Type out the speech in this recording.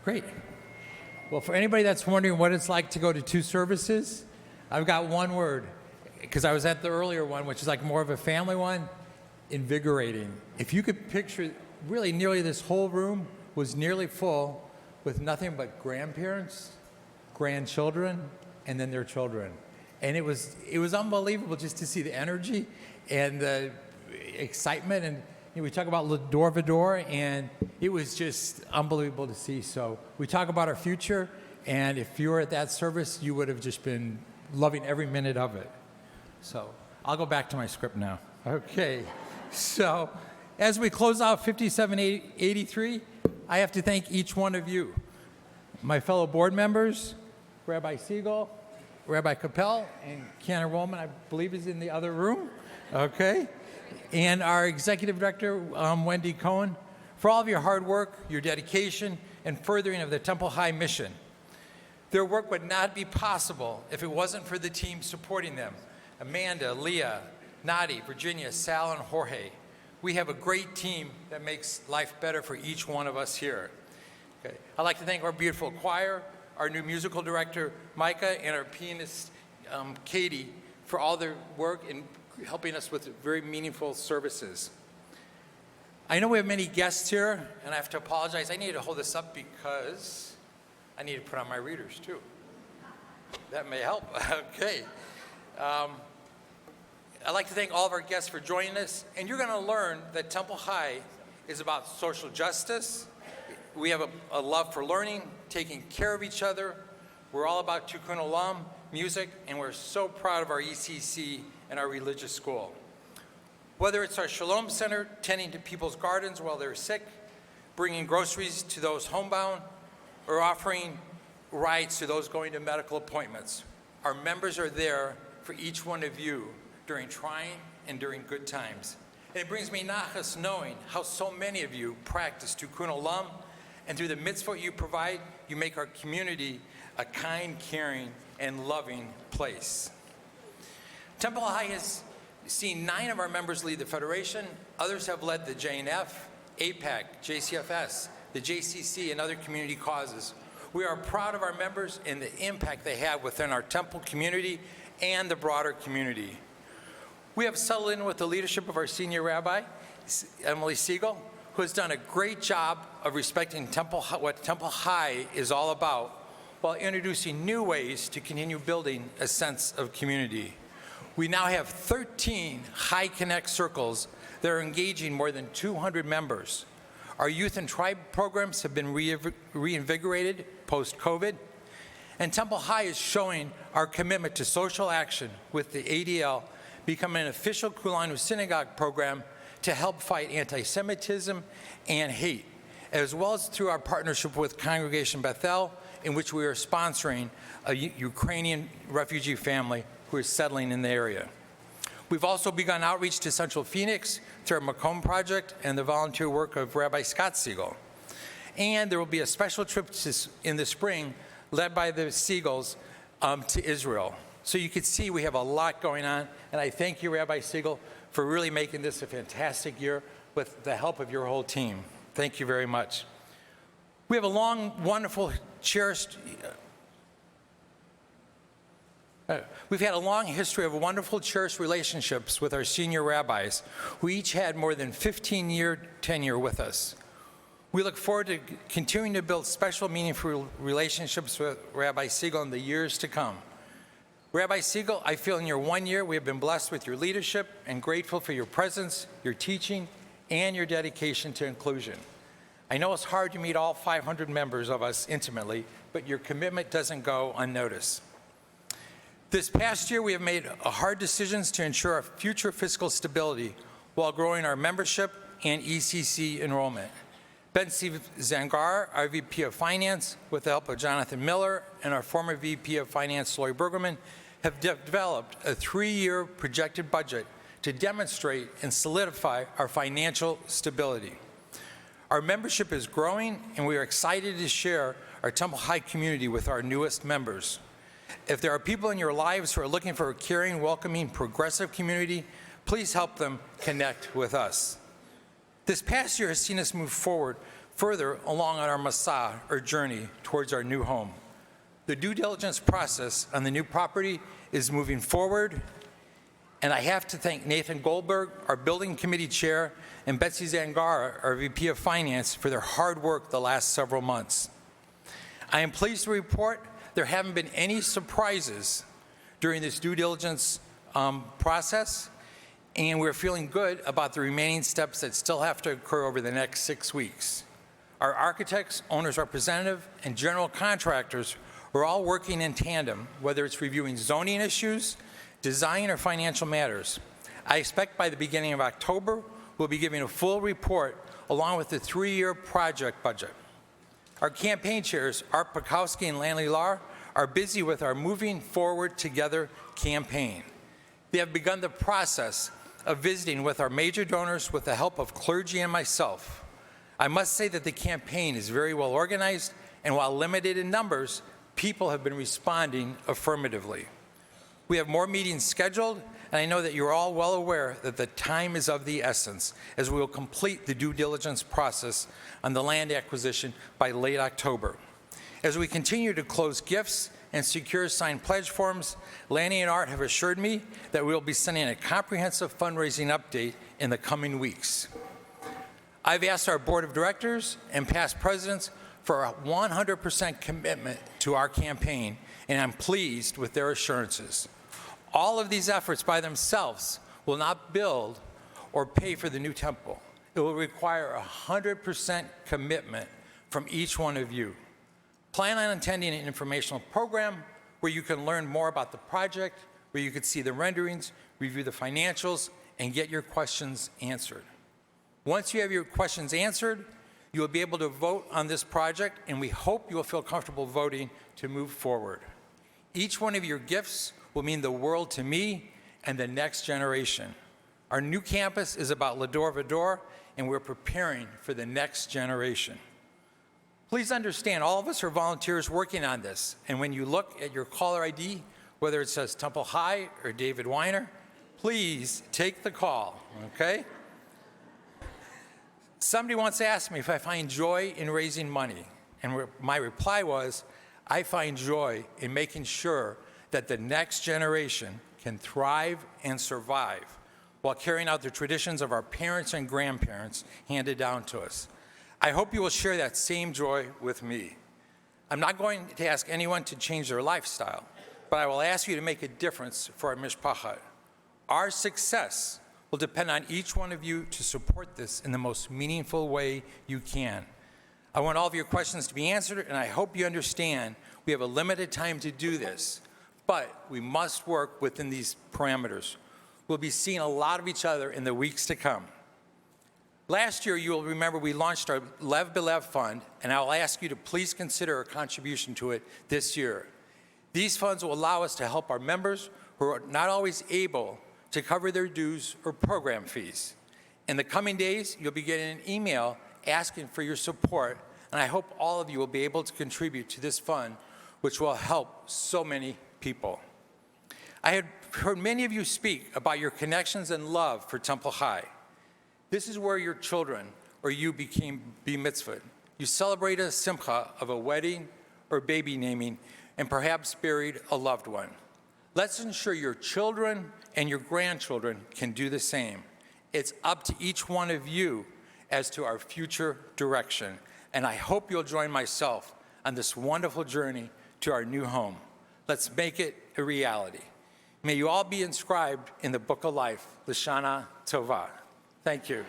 Great. Well, for anybody that's wondering what it's like to go to two services, I've got one word, because I was at the earlier one, which is like more of a family one, invigorating. If you could picture, really nearly this whole room was nearly full with nothing but grandparents, grandchildren, and then their children. And it was unbelievable just to see the energy and the excitement. And we talk about door to door, and it was just unbelievable to see. So we talk about our future, and if you were at that service, you would have just been loving every minute of it. So I'll go back to my script now. Okay. So as we close out 5783, I have to thank each one of you, my fellow board members, Rabbi Siegel, Rabbi Capel, and Cantor Roman, I believe, is in the other room. Okay. And our executive director, Wendy Cohen, for all of your hard work, your dedication, and furthering of the Temple High mission. Their work would not be possible if it wasn't for the team supporting them. Amanda, Leah, Nadi, Virginia, Sal, and Jorge. We have a great team that makes life better for each one of us here. Okay. I'd like to thank our beautiful choir, our new musical director, Micah, and our pianist, Katie, for all their work in helping us with very meaningful services. I know we have many guests here, and I have to apologize. I need to hold this up because I need to put on my readers too. That may help. Okay. I'd like to thank all of our guests for joining us, and you're going to learn that Temple High is about social justice. We have a love for learning, taking care of each other. We're all about Tikkun Olam, music, and we're so proud of our ECC and our religious school. Whether it's our Shalom Center, tending to people's gardens while they're sick, bringing groceries to those homebound, or offering rides to those going to medical appointments, our members are there for each one of you during trying and during good times. And it brings me nachas knowing how so many of you practice Tikkun Olam, and through the mitzvot you provide, you make our community a kind, caring, and loving place. Temple High has seen 9 of our members lead the Federation. Others have led the JNF, APAC, JCFS, the JCC, and other community causes. We are proud of our members and the impact they have within our temple community and the broader community. We have settled in with the leadership of our senior rabbi, Emily Siegel, who has done a great job of respecting what Temple High is all about, while introducing new ways to continue building a sense of community. We now have 13 High Connect circles that are engaging more than 200 members. Our youth and tribe programs have been reinvigorated post-COVID, and Temple High is showing our commitment to social action with the ADL becoming an official Kulanu Synagogue program to help fight anti-Semitism and hate, as well as through our partnership with Congregation Bethel, in which we are sponsoring a Ukrainian refugee family who is settling in the area. We've also begun outreach to Central Phoenix through our Macomb Project and the volunteer work of Rabbi Scott Siegel. And there will be a special trip in the spring led by the Siegels to Israel. So you can see we have a lot going on, and I thank you, Rabbi Siegel, for really making this a fantastic year with the help of your whole team. Thank you very much. We have a long, wonderful, cherished We've had a long history of wonderful cherished relationships with our senior rabbis, who each had more than 15-year tenure with us. We look forward to continuing to build special, meaningful relationships with Rabbi Siegel in the years to come. Rabbi Siegel, I feel in your 1 year we have been blessed with your leadership and grateful for your presence, your teaching, and your dedication to inclusion. I know it's hard to meet all 500 members of us intimately, but your commitment doesn't go unnoticed. This past year, we have made hard decisions to ensure our future fiscal stability while growing our membership and ECC enrollment. Betsy Zangar, our VP of Finance, with the help of Jonathan Miller and our former VP of Finance, Lori Bergerman, have developed a 3-year projected budget to demonstrate and solidify our financial stability. Our membership is growing, and we are excited to share our Temple High community with our newest members. If there are people in your lives who are looking for a caring, welcoming, progressive community, please help them connect with us. This past year has seen us move forward further along on our Masa, or journey towards our new home. The due diligence process on the new property is moving forward, and I have to thank Nathan Goldberg, our building committee chair, and Betsy Zangara, our VP of Finance, for their hard work the last several months. I am pleased to report there haven't been any surprises during this due diligence process, and we're feeling good about the remaining steps that still have to occur over the next 6 weeks. Our architects, owner's representative, and general contractors are all working in tandem, whether it's reviewing zoning issues, design, or financial matters. I expect by the beginning of October, we'll be giving a full report along with the 3-year project budget. Our campaign chairs, Art Pakowski and Lanley Lahr, are busy with our Moving Forward Together campaign. They have begun the process of visiting with our major donors with the help of clergy and myself. I must say that the campaign is very well organized, and while limited in numbers, people have been responding affirmatively. We have more meetings scheduled, and I know that you're all well aware that the time is of the essence, as we will complete the due diligence process on the land acquisition by late October. As we continue to close gifts and secure signed pledge forms, Lanny and Art have assured me that we will be sending a comprehensive fundraising update in the coming weeks. I've asked our board of directors and past presidents for a 100% commitment to our campaign, and I'm pleased with their assurances. All of these efforts by themselves will not build or pay for the new temple. It will require 100% commitment from each one of you. Plan on attending an informational program where you can learn more about the project, where you can see the renderings, review the financials, and get your questions answered. Once you have your questions answered, you will be able to vote on this project, and we hope you will feel comfortable voting to move forward. Each one of your gifts will mean the world to me and the next generation. Our new campus is about Lador Vador, and we're preparing for the next generation. Please understand, all of us are volunteers working on this, and when you look at your caller ID, whether it says Temple High or David Weiner, please take the call, okay? Somebody once asked me if I find joy in raising money, and my reply was, I find joy in making sure that the next generation can thrive and survive while carrying out the traditions of our parents and grandparents handed down to us. I hope you will share that same joy with me. I'm not going to ask anyone to change their lifestyle, but I will ask you to make a difference for our mishpacha. Our success will depend on each one of you to support this in the most meaningful way you can. I want all of your questions to be answered, and I hope you understand we have a limited time to do this, but we must work within these parameters. We'll be seeing a lot of each other in the weeks to come. Last year, you will remember we launched our Lev Belev Fund, and I'll ask you to please consider a contribution to it this year. These funds will allow us to help our members who are not always able to cover their dues or program fees. In the coming days, you'll be getting an email asking for your support, and I hope all of you will be able to contribute to this fund, which will help so many people. I had heard many of you speak about your connections and love for Temple High. This is where your children or you became bar-mitzvahed. You celebrated a simcha of a wedding or baby naming and perhaps buried a loved one. Let's ensure your children and your grandchildren can do the same. It's up to each one of you as to our future direction, and I hope you'll join myself on this wonderful journey to our new home. Let's make it a reality. May you all be inscribed in the Book of Life, L'Shana Tova. Thank you.